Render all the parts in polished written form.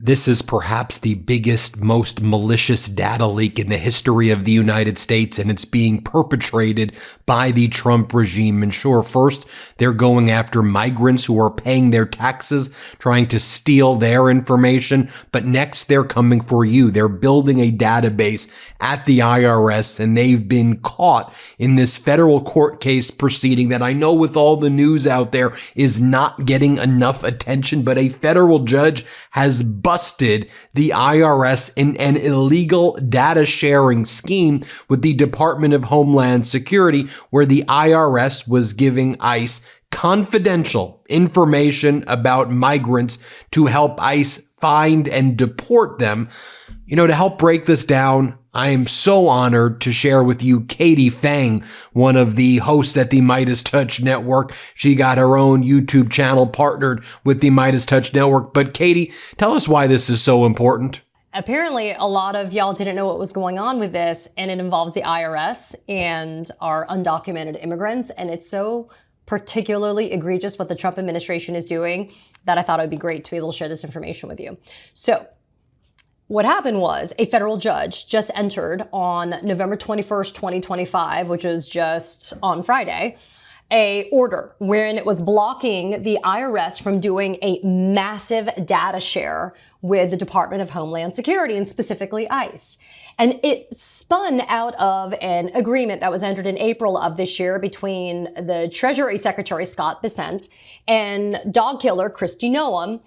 This is perhaps the biggest, most malicious data leak in the history of the United States, and it's being perpetrated by the Trump regime. And sure, first, they're going after migrants who are paying their taxes, trying to steal their information. But next, they're coming for you. They're building a database at the IRS, and they've been caught in this federal court case proceeding that I know with all the news out there is not getting enough attention, but a federal judge has busted the IRS in an illegal data sharing scheme with the Department of Homeland Security, where the IRS was giving ICE confidential information about migrants to help ICE find and deport them. To help break this down, I am so honored to share with you Katie Phang, one of the hosts at the MeidasTouch Network. She got her own YouTube channel partnered with the MeidasTouch Network. But Katie, tell us why this is so important. Apparently, a lot of y'all didn't know what was going on with this, and it involves the IRS and our undocumented immigrants. And it's so particularly egregious what the Trump administration is doing that I thought it would be great to be able to share this information with you. So, what happened was a federal judge just entered on November 21st, 2025, which is just on Friday, a order wherein it was blocking the IRS from doing a massive data share with the Department of Homeland Security and specifically ICE. And it spun out of an agreement that was entered in April of this year between the Treasury Secretary Scott Bessent and dog killer Kristi Noem,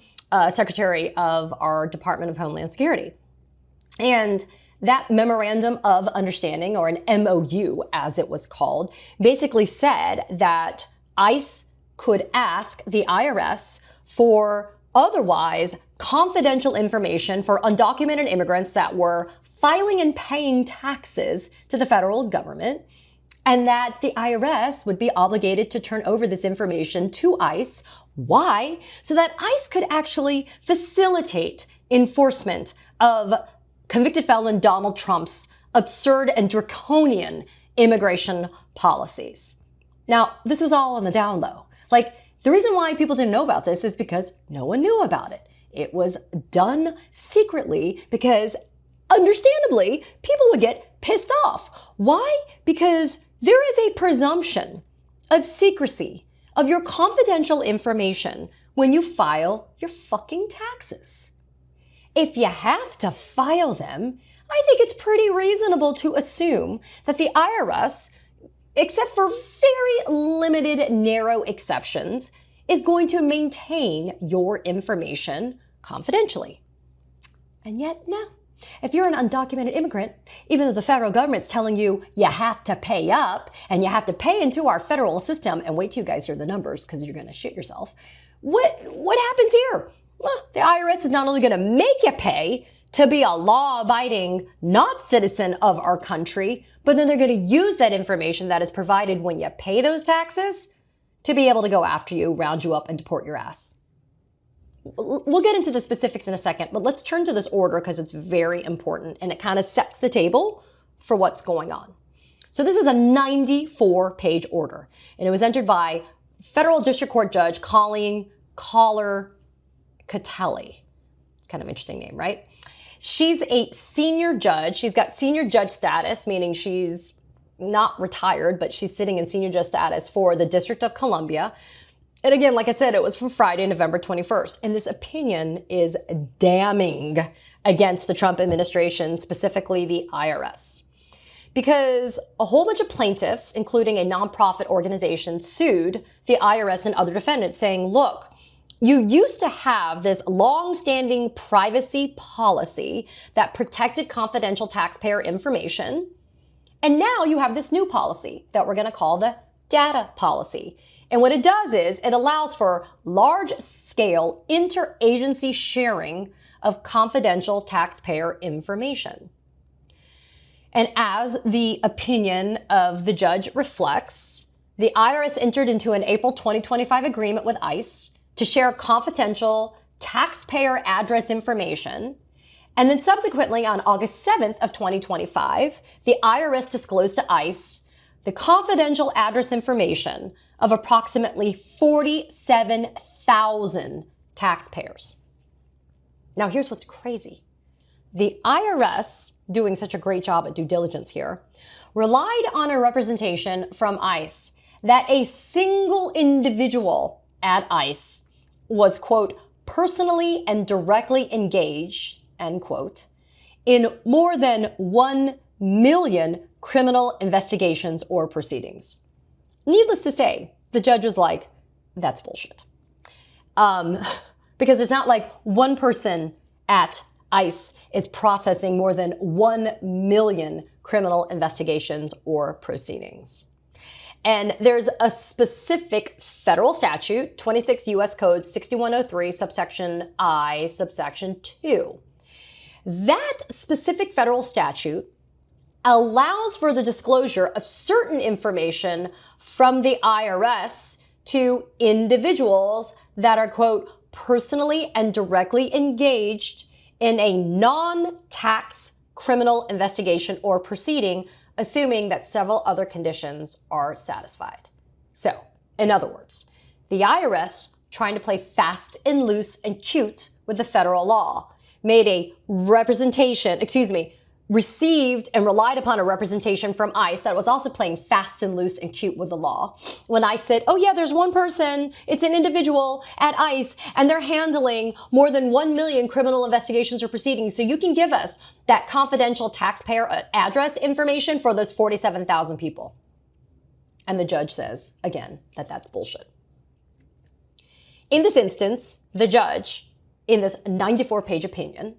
Secretary of our Department of Homeland Security. And that memorandum of understanding, or an MOU as it was called, basically said that ICE could ask the IRS for otherwise confidential information for undocumented immigrants that were filing and paying taxes to the federal government, and that the IRS would be obligated to turn over this information to ICE. Why? So that ICE could actually facilitate enforcement of convicted felon Donald Trump's absurd and draconian immigration policies. Now, this was all on the down low. The reason why people didn't know about this is because no one knew about it. It was done secretly because, understandably, people would get pissed off. Why? Because there is a presumption of secrecy of your confidential information when you file your fucking taxes. If you have to file them, I think it's pretty reasonable to assume that the IRS, except for very limited, narrow exceptions, is going to maintain your information confidentially. And yet, no. If you're an undocumented immigrant, even though the federal government's telling you you have to pay up and you have to pay into our federal system, and wait till you guys hear the numbers because you're going to shit yourself. What happens here? Well, the IRS is not only going to make you pay to be a law-abiding, not citizen of our country, but then they're going to use that information that is provided when you pay those taxes to be able to go after you, round you up, and deport your ass. We'll get into the specifics in a second, but let's turn to this order because it's very important and it kind of sets the table for what's going on. So this is a 94-page order, and it was entered by Federal District Court Judge Colleen Collar Catelli. It's kind of an interesting name, right? She's a senior judge. She's got senior judge status, meaning she's not retired, but she's sitting in senior judge status for the District of Columbia. And again, like I said, it was from Friday, November 21st. And this opinion is damning against the Trump administration, specifically the IRS. Because a whole bunch of plaintiffs, including a nonprofit organization, sued the IRS and other defendants saying, look, you used to have this long-standing privacy policy that protected confidential taxpayer information. And now you have this new policy that we're going to call the data policy. And what it does is it allows for large-scale interagency sharing of confidential taxpayer information. And as the opinion of the judge reflects, the IRS entered into an April 2025 agreement with ICE to share confidential taxpayer address information. And then subsequently on August 7th of 2025, the IRS disclosed to ICE the confidential address information of approximately 47,000 taxpayers. Now, here's what's crazy. The IRS, doing such a great job at due diligence here, relied on a representation from ICE that a single individual at ICE was, quote, personally and directly engaged, end quote, in more than 1 million criminal investigations or proceedings. Needless to say, the judge was like, that's bullshit. Because it's not like one person at ICE is processing more than 1 million criminal investigations or proceedings. And there's a specific federal statute, 26 U.S. Code 6103, subsection I, subsection 2. That specific federal statute allows for the disclosure of certain information from the IRS to individuals that are, quote, personally and directly engaged in a non-tax criminal investigation or proceeding, assuming that several other conditions are satisfied. So, in other words, the IRS, trying to play fast and loose and cute with the federal law, made a received and relied upon a representation from ICE that was also playing fast and loose and cute with the law. When ICE said, oh yeah, there's one person, it's an individual at ICE, and they're handling more than 1 million criminal investigations or proceedings, so you can give us that confidential taxpayer address information for those 47,000 people. And the judge says, again, that that's bullshit. In this instance, the judge, in this 94-page opinion,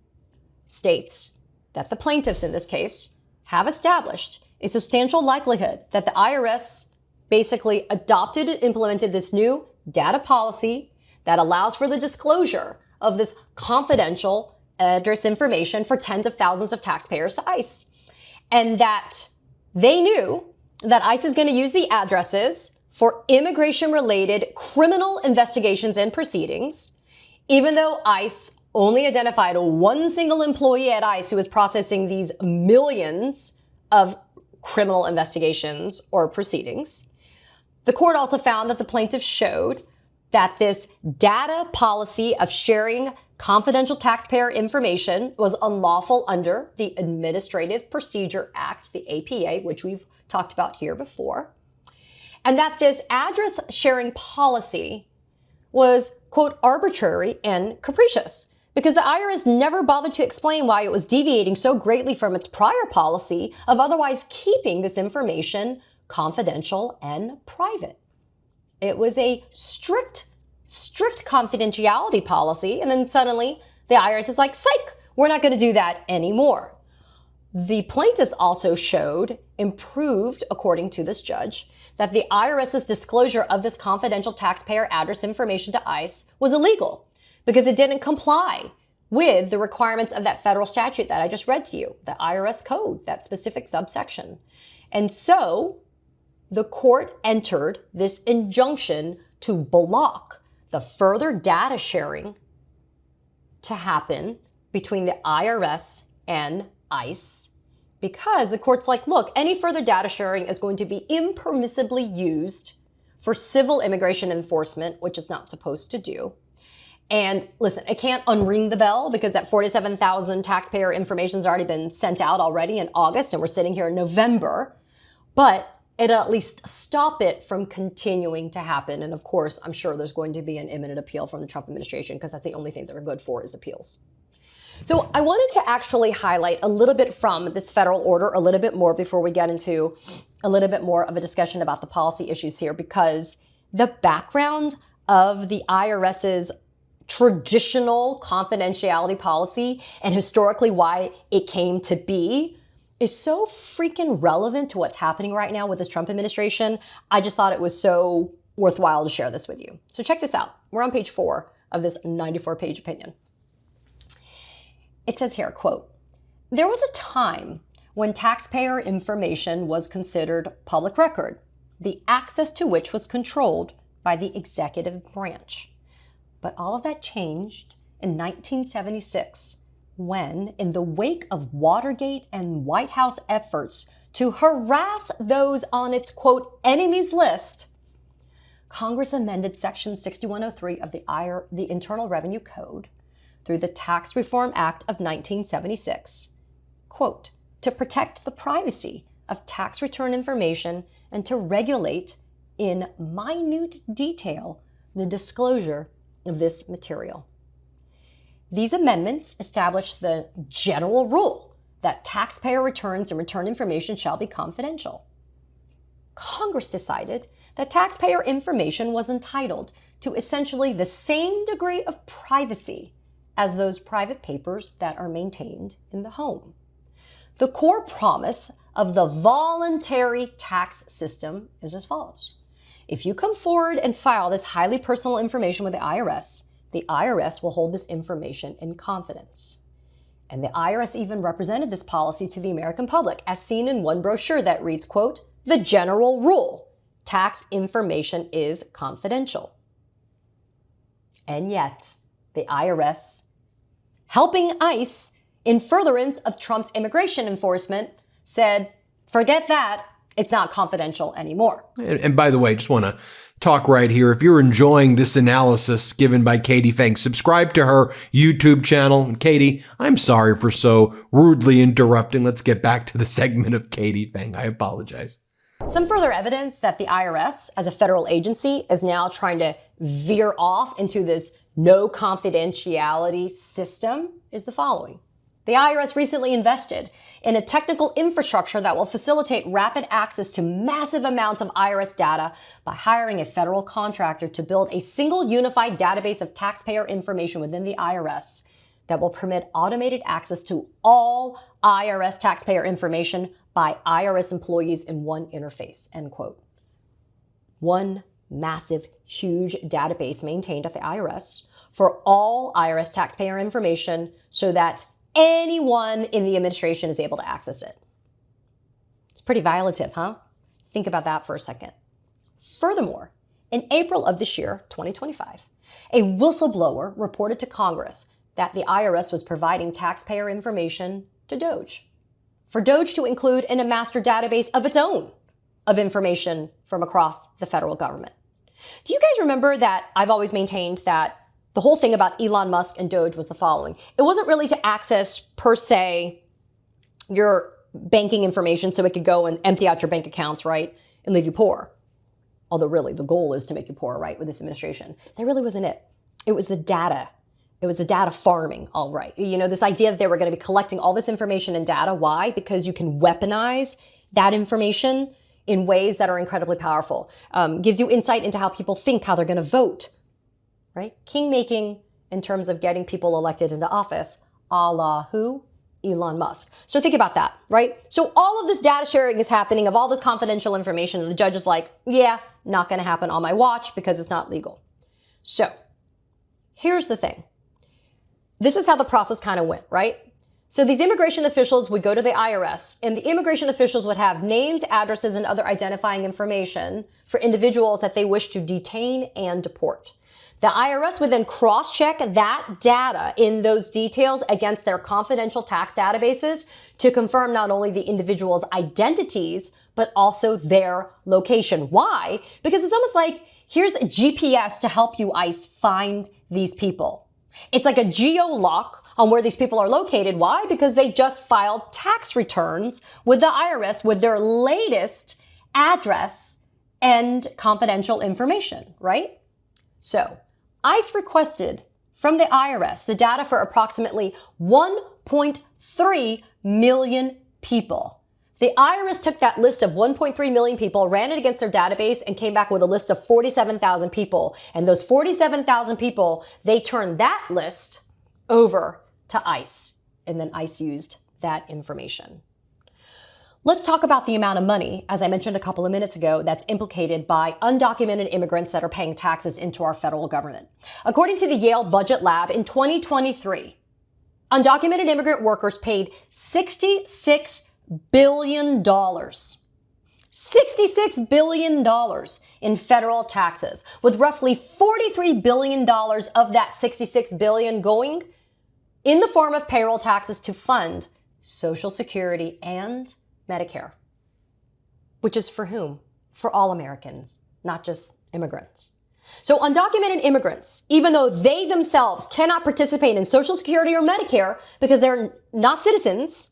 states that the plaintiffs in this case have established a substantial likelihood that the IRS basically adopted and implemented this new data policy that allows for the disclosure of this confidential address information for tens of thousands of taxpayers to ICE. And that they knew that ICE is going to use the addresses for immigration-related criminal investigations and proceedings, even though ICE only identified one single employee at ICE who was processing these millions of criminal investigations or proceedings. The court also found that the plaintiffs showed that this data policy of sharing confidential taxpayer information was unlawful under the Administrative Procedure Act, the APA, which we've talked about here before, and that this address sharing policy was, quote, arbitrary and capricious, because the IRS never bothered to explain why it was deviating so greatly from its prior policy of otherwise keeping this information confidential and private. It was a strict confidentiality policy, and then suddenly the IRS is like, psych, we're not going to do that anymore. The plaintiffs also improved, according to this judge, that the IRS's disclosure of this confidential taxpayer address information to ICE was illegal, because it didn't comply with the requirements of that federal statute that I just read to you, the IRS code, that specific subsection. And so the court entered this injunction to block the further data sharing to happen between the IRS and ICE, because the court's like, look, any further data sharing is going to be impermissibly used for civil immigration enforcement, which it's not supposed to do. And listen, it can't unring the bell because that 47,000 taxpayer information's already been sent out already in August, and we're sitting here in November. But it'll at least stop it from continuing to happen. And of course, I'm sure there's going to be an imminent appeal from the Trump administration, because that's the only thing they're good for is appeals. So I wanted to actually highlight a little bit from this federal order, a little bit more before we get into a little bit more of a discussion about the policy issues here, because the background of the IRS's traditional confidentiality policy and historically why it came to be is so freaking relevant to what's happening right now with this Trump administration. I just thought it was so worthwhile to share this with you. So check this out. We're on page 4 of this 94-page opinion. It says here, quote, "There was a time when taxpayer information was considered public record, the access to which was controlled by the executive branch. But all of that changed in 1976 when, in the wake of Watergate and White House efforts to harass those on its, quote, enemies list, Congress amended Section 6103 of the Internal Revenue Code, through the Tax Reform Act of 1976, quote, to protect the privacy of tax return information and to regulate in minute detail the disclosure of this material. These amendments established the general rule that taxpayer returns and return information shall be confidential. Congress decided that taxpayer information was entitled to essentially the same degree of privacy as those private papers that are maintained in the home. The core promise of the voluntary tax system is as follows. If you come forward and file this highly personal information with the IRS will hold this information in confidence. And the IRS even represented this policy to the American public, as seen in one brochure that reads, quote, the general rule, tax information is confidential. And yet, the IRS, helping ICE in furtherance of Trump's immigration enforcement, said, forget that, it's not confidential anymore. And by the way, just want to talk right here. If you're enjoying this analysis given by Katie Phang, subscribe to her YouTube channel. And Katie, I'm sorry for so rudely interrupting. Let's get back to the segment of Katie Phang. I apologize. Some further evidence that the IRS, as a federal agency, is now trying to veer off into this no confidentiality system is the following. The IRS recently invested in a technical infrastructure that will facilitate rapid access to massive amounts of IRS data by hiring a federal contractor to build a single unified database of taxpayer information within the IRS that will permit automated access to all IRS taxpayer information by IRS employees in one interface, end quote. One massive, huge database maintained at the IRS for all IRS taxpayer information so that anyone in the administration is able to access it. It's pretty violative, huh? Think about that for a second. Furthermore, in April of this year, 2025, a whistleblower reported to Congress that the IRS was providing taxpayer information to DOJ, for DOJ to include in a master database of its own of information from across the federal government. Do you guys remember that I've always maintained that the whole thing about Elon Musk and DOJ was the following? It wasn't really to access, per se, your banking information so it could go and empty out your bank accounts, right, and leave you poor. Although really, the goal is to make you poor, right, with this administration. That really wasn't it. It was the data. It was the data farming, all right. You know, this idea that they were going to be collecting all this information and data. Why? Because you can weaponize that information in ways that are incredibly powerful. Gives you insight into how people think, how they're going to vote, right? King-making in terms of getting people elected into office, a la who? Elon Musk. So think about that, right? So all of this data sharing is happening of all this confidential information, and the judge is like, yeah, not going to happen on my watch because it's not legal. So here's the thing. This is how the process kind of went, right? So these immigration officials would go to the IRS, and the immigration officials would have names, addresses, and other identifying information for individuals that they wish to detain and deport. The IRS would then cross-check that data in those details against their confidential tax databases to confirm not only the individual's identities, but also their location. Why? Because it's almost like, here's a GPS to help you, ICE, find these people. It's like a geo-lock on where these people are located. Why? Because they just filed tax returns with the IRS with their latest address and confidential information, right? So ICE requested from the IRS the data for approximately 1.3 million people. The IRS took that list of 1.3 million people, ran it against their database, and came back with a list of 47,000 people. And those 47,000 people, they turned that list over to ICE. And then ICE used that information. Let's talk about the amount of money, as I mentioned a couple of minutes ago, that's implicated by undocumented immigrants that are paying taxes into our federal government. According to the Yale Budget Lab, in 2023, undocumented immigrant workers paid $66 billion. $66 billion in federal taxes, with roughly $43 billion of that $66 billion going in the form of payroll taxes to fund Social Security and Medicare, which is for whom? For all Americans, not just immigrants. So undocumented immigrants, even though they themselves cannot participate in Social Security or Medicare because they're not citizens,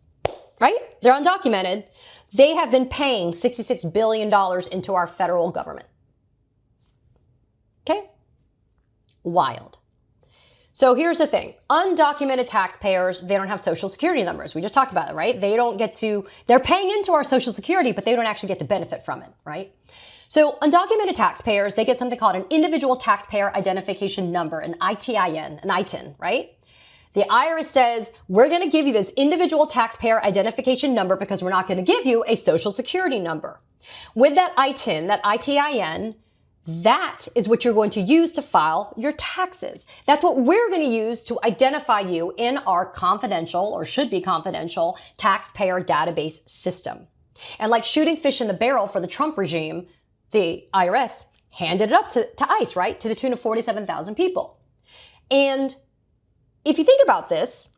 right? They're undocumented. They have been paying $66 billion into our federal government. Okay? Wild. So here's the thing. Undocumented taxpayers, they don't have Social Security numbers. We just talked about it, right? They're paying into our Social Security, but they don't actually get to benefit from it, right? So undocumented taxpayers, they get something called an Individual Taxpayer Identification Number, an ITIN, right? The IRS says, we're going to give you this Individual Taxpayer Identification Number because we're not going to give you a Social Security number. With that ITIN, that ITIN, that is what you're going to use to file your taxes. That's what we're going to use to identify you in our confidential, or should be confidential, taxpayer database system. And like shooting fish in the barrel for the Trump regime, the IRS handed it up to ICE, right? To the tune of 47,000 people. And if you think about this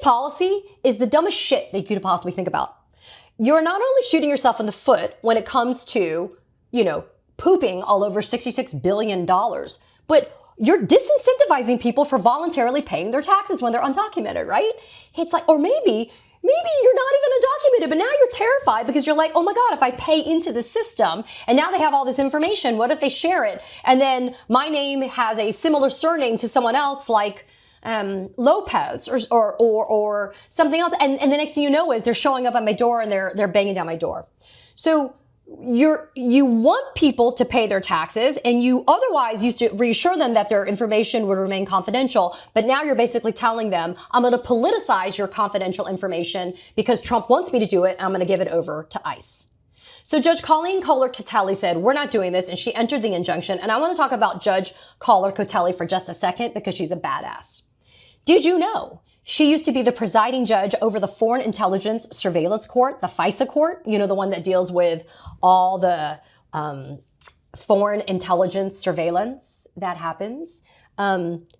policy is the dumbest shit that you could possibly think about. You're not only shooting yourself in the foot when it comes to, pooping all over $66 billion, but you're disincentivizing people for voluntarily paying their taxes when they're undocumented, right? It's like, or maybe you're not even undocumented, but now you're terrified because you're like, oh my God, if I pay into the system and now they have all this information, what if they share it? And then my name has a similar surname to someone else like Lopez or something else. And the next thing you know is they're showing up at my door and they're banging down my door. So you want people to pay their taxes, and you otherwise used to reassure them that their information would remain confidential. But now you're basically telling them, I'm going to politicize your confidential information because Trump wants me to do it, and I'm going to give it over to ICE. So Judge Colleen Kohler-Kotelly said, we're not doing this, and she entered the injunction. And I want to talk about Judge Kohler-Kotelly for just a second because she's a badass. Did you know she used to be the presiding judge over the Foreign Intelligence Surveillance Court, the FISA court, the one that deals with all the foreign intelligence surveillance that happens.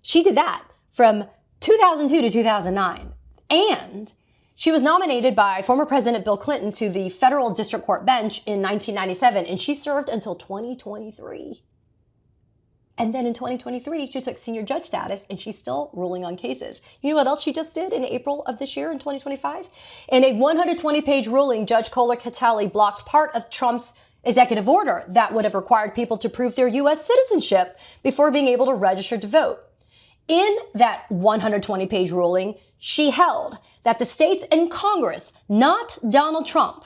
She did that from 2002 to 2009. And she was nominated by former President Bill Clinton to the federal district court bench in 1997, and she served until 2023. And then in 2023, she took senior judge status, and she's still ruling on cases. You know what else she just did in April of this year in 2025? In a 120-page ruling, Judge Kohler-Kotelly blocked part of Trump's executive order that would have required people to prove their U.S. citizenship before being able to register to vote. In that 120-page ruling, she held that the states in Congress, not Donald Trump,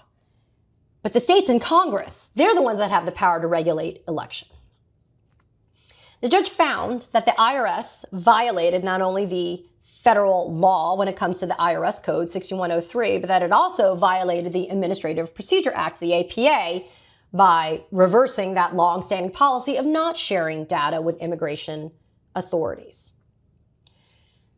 but the states in Congress, they're the ones that have the power to regulate election. The judge found that the IRS violated not only the federal law when it comes to the IRS code 6103, but that it also violated the Administrative Procedure Act, the APA, by reversing that long-standing policy of not sharing data with immigration authorities.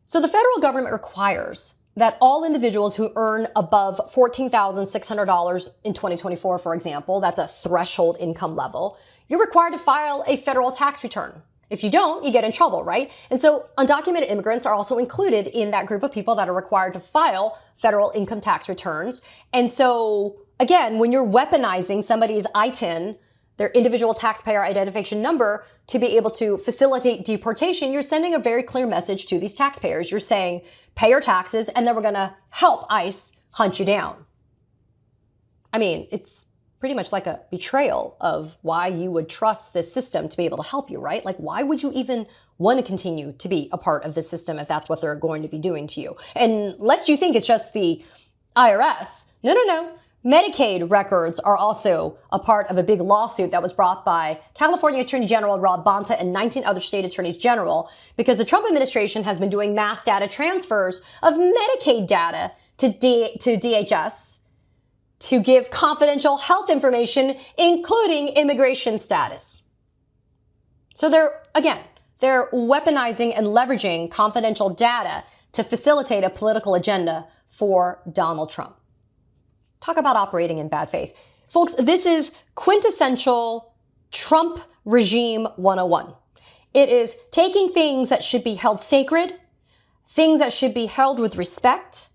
So the federal government requires that all individuals who earn above $14,600 in 2024, for example, that's a threshold income level, you're required to file a federal tax return. If you don't, you get in trouble, right? And so undocumented immigrants are also included in that group of people that are required to file federal income tax returns. And so, again, when you're weaponizing somebody's ITIN, their individual taxpayer identification number, to be able to facilitate deportation, you're sending a very clear message to these taxpayers. You're saying, pay your taxes, and then we're going to help ICE hunt you down. I mean, it's pretty much like a betrayal of why you would trust this system to be able to help you, right? Like, why would you even want to continue to be a part of this system if that's what they're going to be doing to you? And lest you think it's just the IRS, no. Medicaid records are also a part of a big lawsuit that was brought by California Attorney General Rob Bonta and 19 other state attorneys general, because the Trump administration has been doing mass data transfers of Medicaid data to DHS to give confidential health information, including immigration status. So they're weaponizing and leveraging confidential data to facilitate a political agenda for Donald Trump. Talk about operating in bad faith. Folks, this is quintessential Trump regime 101. It is taking things that should be held sacred, things that should be held with respect,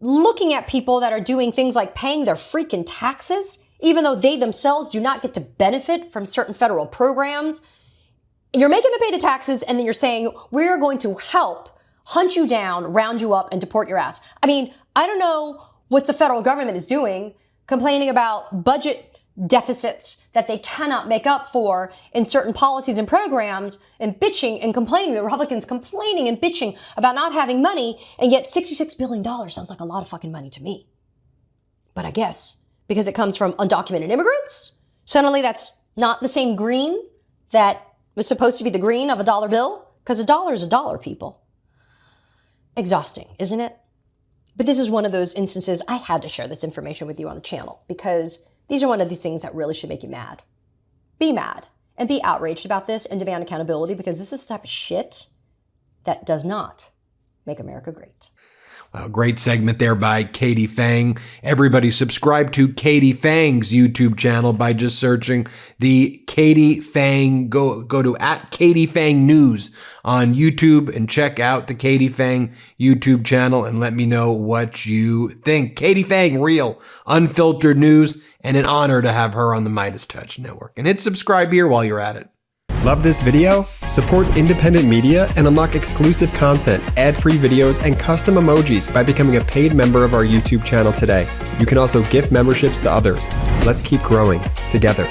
looking at people that are doing things like paying their freaking taxes, even though they themselves do not get to benefit from certain federal programs, You're making them pay the taxes, and then you're saying, we're going to help hunt you down, round you up, and deport your ass. I mean, I don't know what the federal government is doing, complaining about budget deficits that they cannot make up for in certain policies and programs, and bitching and complaining, the Republicans complaining and bitching about not having money, and yet $66 billion sounds like a lot of fucking money to me. But I guess because it comes from undocumented immigrants, suddenly that's not the same green that was supposed to be the green of a dollar bill, because a dollar is a dollar, people. Exhausting, isn't it? But this is one of those instances I had to share this information with you on the channel, because these are one of these things that really should make you mad. Be mad and be outraged about this and demand accountability, because this is the type of shit that does not make America great. A great segment there by Katie Phang. Everybody subscribe to Katie Phang's YouTube channel by just searching the Katie Phang. Go to @Katie Phang News on YouTube and check out the Katie Phang YouTube channel and let me know what you think. Katie Phang, real, unfiltered news, and an honor to have her on the MeidasTouch Network. And hit subscribe here while you're at it. Love this video? Support independent media and unlock exclusive content, ad-free videos, and custom emojis by becoming a paid member of our YouTube channel today. You can also gift memberships to others. Let's keep growing together.